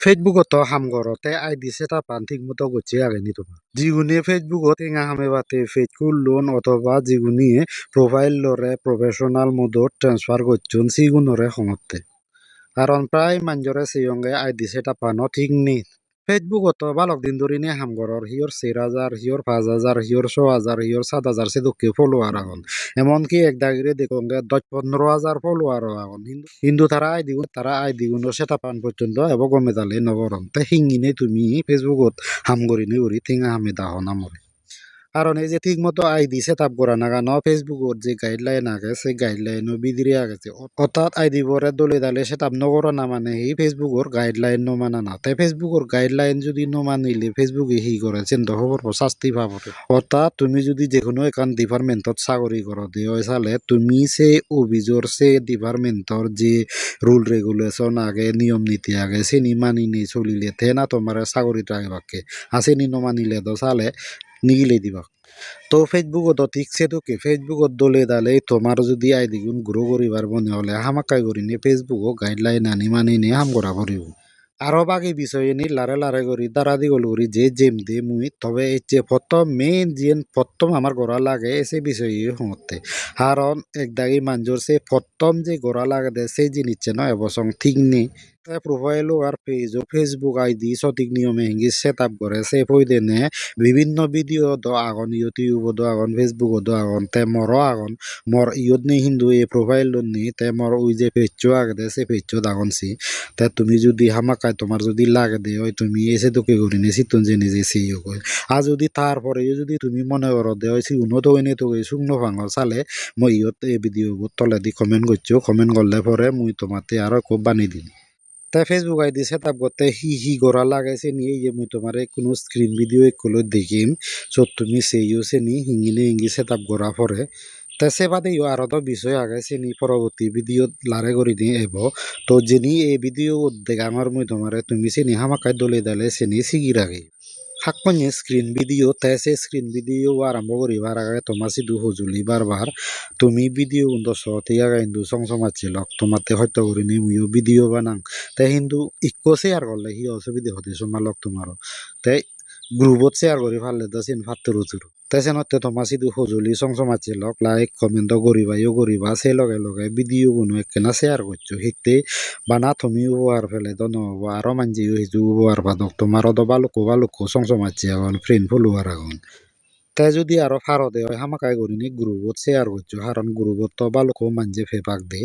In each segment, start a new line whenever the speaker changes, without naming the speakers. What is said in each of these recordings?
ফেসবুকত হাম ঘরতে ID set up ঠিক মতো করছে আগেনি তোমার যিগুনি ফেসবুকত টেঙা হামে বাতে ফেস লোন অথবা যিগুনি প্রোফাইল লরে প্রফেশনাল মোডত ট্রান্সফার করছুন সিগুনরে সমর্থে কারণ প্রায় মানুষরে সিয়ঙ্গে আইডি সেট আপ ঠিক নেই ফেসবুকত বালক দিন ধরে নিয়ে হামগরর হিওর 4,000 হিওর 5,000 হিওর 6,000 হিওর 7,000 সে দুঃখে ফলোয়ার এখন এমনকি এক দাগিরে দেখোগে 10-15,000 ফলোয়ার এখন কিন্তু তারা আইডি গুলো সেটা পান পর্যন্ত এবং গমে তালে নগরম তে হিঙ্গিনে তুমি ফেসবুকত হামগরিনে উড়ি থিঙা হামে দাহ নামরে কারণ এই যে ঠিক মতো আইডি সেট আপ করা নাগা ন ফেসবুকর যে গাইডলাইন আগে সেই গাইডলাইনও বিদিরে আগেছে অর্থাৎ আইডি পরে দলে দালে সেট আপ নগর না মানে এই ফেসবুকর গাইডলাইন ন মানা না তাই ফেসবুকর গাইডলাইন যদি ন মানিলে ফেসবুকে হি করে চিন্ত খবর শাস্তি পাবতে অর্থাৎ তুমি যদি যে কোনো এখান ডিপার্টমেন্টত চাকরি করো দিয়ে চালে তুমি সে অভিযোগ সে ডিপার্টমেন্টর যে রুল রেগুলেশন আগে নিয়ম নীতি আগে সে নি মানি নি চলিলে তে না তোমার চাকরিটা আগে বাক্যে আছে নি ন মানিলে তো চালে নিগিলে দিবা তো ফেসবুকত ঠিক সেতুকে ফেসবুকত দলে দালে তোমার যদি আইডি গুণ গ্রো করিবার মনে হলে হামাকাই করি নি ফেসবুকও গাইডলাইন আনি মানি নি হাম করা করিব আরো বাকি বিষয়ে নি লারে লারে করি দাঁড়া দি গল করি যে জেম দে মুই তবে এই যে প্রথম মেইন যে প্রথম আমার গোড়া লাগে সে বিষয়ে হতে কারণ একদাগি মানুষের সে প্রথম যে গোড়া লাগে দে সেই জিনিস ন এবছর ঠিক নেই প্রোফাইল আর পেজ ও ফেসবুক আইডি সঠিক নিয়মে হিঙ্গি সেট আপ করে সে পইদেনে বিভিন্ন ভিডিও দ আগন ইউটিউব দ আগন ফেসবুক দ আগন তে মর আগন মর ইয়ত নি হিন্দু এ প্রোফাইল নি তে মর ওই যে পেজ আগে দে সে পেজ আগন সি তে তুমি যদি হামাকায় তোমার যদি লাগে দে ওই তুমি এসে তোকে করি নি সিতন জেনে যে সেই আর যদি তারপরে যদি তুমি মনে করো দে ওই সিগুনো তো এনে তো শুকনো ভাঙল চালে মই ইয়ত এই ভিডিও তলে দি কমেন্ট করছো কমেন্ট করলে পরে মুই তোমাতে আরো খুব বানি দিন তাই ফেসবুক আইডি সেট আপ করতে হি করা লাগাইছে নিয়ে যে মুই তোমার কোনো স্ক্রিন ভিডিও একলো দেখিম সো তুমি সেইও সে নি হিঙ্গিনে হিঙ্গি সেট আপ করা পরে তাই সে বাদে আরো তো বিষয় আগাইছে নি পরবর্তী ভিডিও লারে করে দিয়ে এব তো যিনি এই ভিডিও দেখামার মুই তোমার তুমি সে নি হামাকায় দলে দালে সে নি সিগি রাখি হাকপঞ্জে স্ক্রিন ভিডিও তাই সে স্ক্রিন ভিডিও আরম্ভ করিবার আগে তোমার সিধু সজুলি বারবার তুমি ভিডিও কিন্তু সতে আগে কিন্তু সংসমাচ্ছিল তোমাতে হয়তো করি নি মুইও ভিডিও বানাং তাই কিন্তু ইকো শেয়ার করলে হি অসুবিধা হতে সোমালক তোমারও তাই গ্রুপত শেয়ার করি ফাললে তো চিন ফাত্তর উচুর তাই সেনতে তোমার সিধু সজুলি সংসমাচ্ছিল লাইক কমেন্ট করিবা ইও করিবা সে লগে লগে ভিডিও কোনো একখানা শেয়ার করছো শিখতে বানা তুমি উপহার ফেলে তো নহব আরো মানজিও সিজু উপহার পাদক তোমারও তো বালুকো সংসমাচ্ছি এখন ফ্রেন্ড ফলোয়ার এখন তাই যদি আরো ফারদে হয় হামাকাই করিনি গ্রুপত শেয়ার করছো কারণ গ্রুপত তো বালুকো মানজে ফেপাক দে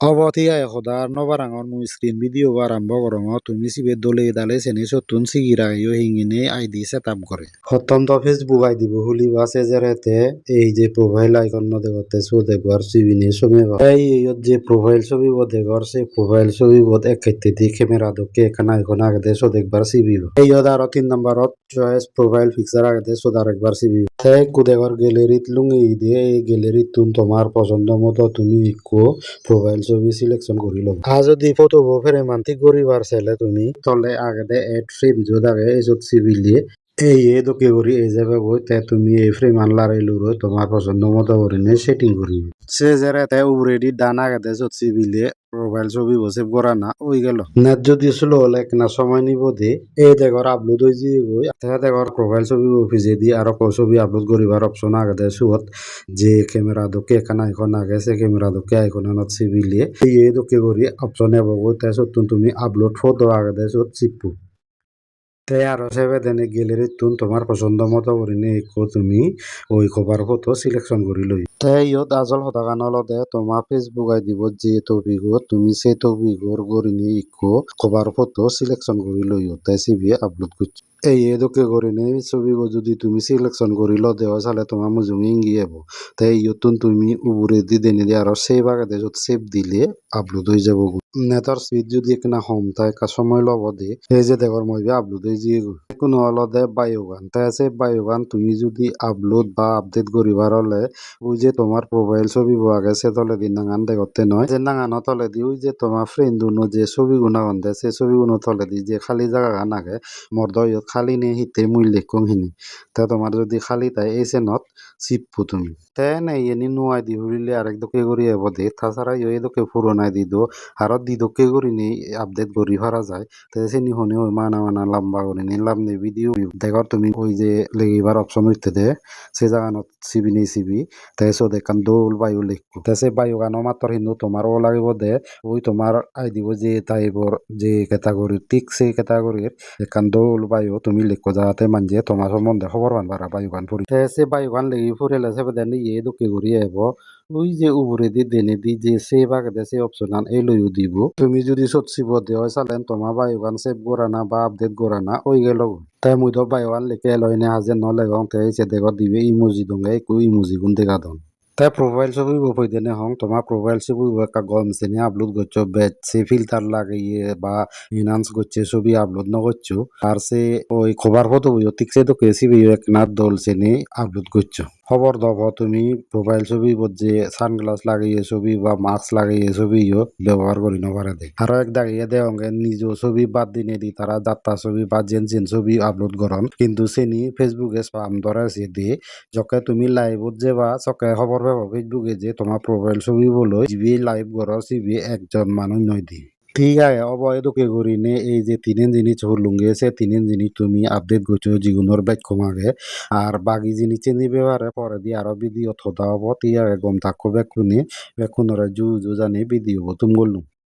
অবতিয়া এখদার নবারাঙর মুই স্ক্রিন ভিডিও আরম্ভ করম তুমি সিবে দলে দালে চেনে সতুন সিগিরাইও হিঙ্গিনে আইডি সেট আপ করে সত্যন্ত ফেসবুক আইডি বহুলিবা সেজারেতে এই যে প্রোফাইল আইকন দেখতে সো দেখবার সিবিনে সময় এই যে প্রোফাইল ছবি দেখর সে প্রোফাইল ছবি এক ক্ষেত্রে দি ক্যামেরা দকে এখানে আইকন আগে সো দেখবার সিবিব এই আরো 3 নম্বরত চয়েস প্রোফাইল পিকচার আগে সো আরেকবার সিবিব তাই কুদেগর গ্যালারিত লুঙ্গি দিয়ে এই গ্যালারিত তোমার পছন্দ মতো তুমি ইকো প্রোফাইল ছবি সিলেকশন করি লো আর যদি ফটো ফেরে মান্তি করিবার চাইলে তুমি তলে আগে এড ফ্রেম যদ আগে এই যত সিবিলিয়ে এই দোকে করি এই জায়গা বই তে তুমি এই ফ্রেম আনলার এই লুরো তোমার পছন্দ মতো করে নিয়ে সেটিং করি সে যারা তাই উরেডি ডান আগে যত সিবিলিয়ে প্রোফাইল ছবি বসে করা না ওই গেল নেট যদি স্লো হলে না সময় নিব দে এই দেখর আপলোড হয়ে যাই গই দেখর প্রোফাইল ছবি অফিসে দি আর ছবি আপলোড করিবার অপশন আগে দেয় সুত যে ক্যামেরা দোকে এখানে আইকন আগে সে ক্যামেরা দোকে আইকনত সিবিলিয়ে এই দোকে করি অপশন এবো তাই সত্তন তুমি আপলোড ফটো আগে দেয় সত চিপু তাই আরো সেবে দেনে গ্যালারিত তুন তোমার পছন্দ মতো করে নে তুমি ওই কভার ফটো সিলেকশন করি লই তাই ইয়ত আজল হতাকান দে তোমার ফেসবুক আই দিব যে টপিকত তুমি সেই টপিকর করি নি ইকো কভার ফটো সিলেকশন করি লই তাই সিবি আপলোড করছি এই এদকে করে নে ছবি যদি তুমি সিলেকশন করি ল দেওয়া চালে তোমার মুজুঙে ইঙ্গি যাব তাই ইয়তুন তুমি উপরে দি দেনে দিয়ে আরো সেভ আগে দেয় সেভ দিলে আপলোড হয়ে যাব নেতার স্পিড যদি এখানে হম তাই সময় লব দে এই যে দেখর মই আপলোড হয়ে যে কোনো হলদে বায়োগান তাই আছে বায়োগান তুমি যদি আপলোড বা আপডেট করিবার হলে ওই যে তোমার প্রোফাইল ছবি পাওয়া গেছে তলে দিন নাঙান দেখতে নয় যে নাঙানো তলে দি ওই যে তোমার ফ্রেন্ড উনো যে ছবি গুণা গন্ধে সে ছবি গুলো তলে দি যে খালি জায়গা গান আগে মোর দয়ত খালি নে হিতে মূল্য কম হিনি তা তোমার যদি খালি তাই এই চেনত চিপবো তুমি তে নাই এনি নুয়াই দি হুরিলে আরেক দকে করি এবদে তাছাড়া এই দকে পুরোনাই দি দো আর দি দকে করি নি আপডেট করি হারা যায় তে সেনি হনে ওই মানা মানা লম্বা করি নি লাম নে ভিডিও দেখর তুমি ওই যে লেগিবার অপশন হইতে দে সে জায়গানত সিবি নেই সিবি তে সো দেখান দোল বায়ু লিখু তে সে বায়ু গানো মাত্র হিন্দু তোমার ও লাগিব দে ওই তোমার আই দিব যে টাইপর যে ক্যাটাগরি ঠিক সেই ক্যাটাগরির এখান দোল বায়ু তুমি লিখো যাতে মানজে তোমার সম্বন্ধে খবর পানবারা বায়ু গান ফুরি তে সে বায়ু গান লেগে ফুরিলে সে দেন ইয়ে দুঃখে ঘুরি আইব ওই যে উপরে দি দেনে দি যে সে বাগে দে সে অপশন এই লইও দিব তুমি যদি সচ্ছিব দেওয়া চালেন তোমার বায়ু গান সেভ করা না বা আপডেট করা না ওই গেল তাই মুই তো বায়ু গান লিখে লইনে হাজে নলে গং তে সে দেখো দিবে ইমোজি দঙ্গে একু ইমোজি গুন দেখা দন তাই প্রোফাইল ছবি বই দেনে হং তোমার প্রোফাইল ছবি একটা গম সেনে আপলোড করছো বেচ সে ফিল্টার লাগিয়ে বা ইনহান্স করছে ছবি আপলোড ন করছো আর সে ওই খবর ফটো বইও ঠিক সে তো কেসি বইও এক নাথ দল সেনে আপলোড করছো খবর দব তুমি প্রোফাইল ছবি যে সানগ্লাস লাগিয়ে ছবি বা মাস্ক লাগিয়ে ছবিও ব্যবহার করি নপারে দে আরো এক দাগিয়ে দেওয়াঙ্গে নিজ ছবি বাদ দিনে দি তারা যাত্রা ছবি বা জেন জেন ছবি আপলোড করন কিন্তু সেনি ফেসবুকে স্পাম ধরে আছে দিয়ে যকে তুমি লাইভত যে বা চকে খবর পাব ফেসবুকে যে তোমার প্রোফাইল ছবি বলে জিবি লাইভ কর সিবি একজন মানুষ নয় দি ঠিক আছে অবয় তোকে করি নে এই যে তিনের জিনিস হলুঙ্গে আছে তিনের জিনিস তুমি আপডেট করছো জীবনের ব্যাখ্যম আগে আর বাকি জিনিস চেনি ব্যবহারে পরে দিয়ে আরো ভিডিও থোদা হব তিয়া গম থাকো ব্যাকুনি ব্যাকুনরে জু জু জানি ভিডিও তুমি বললুম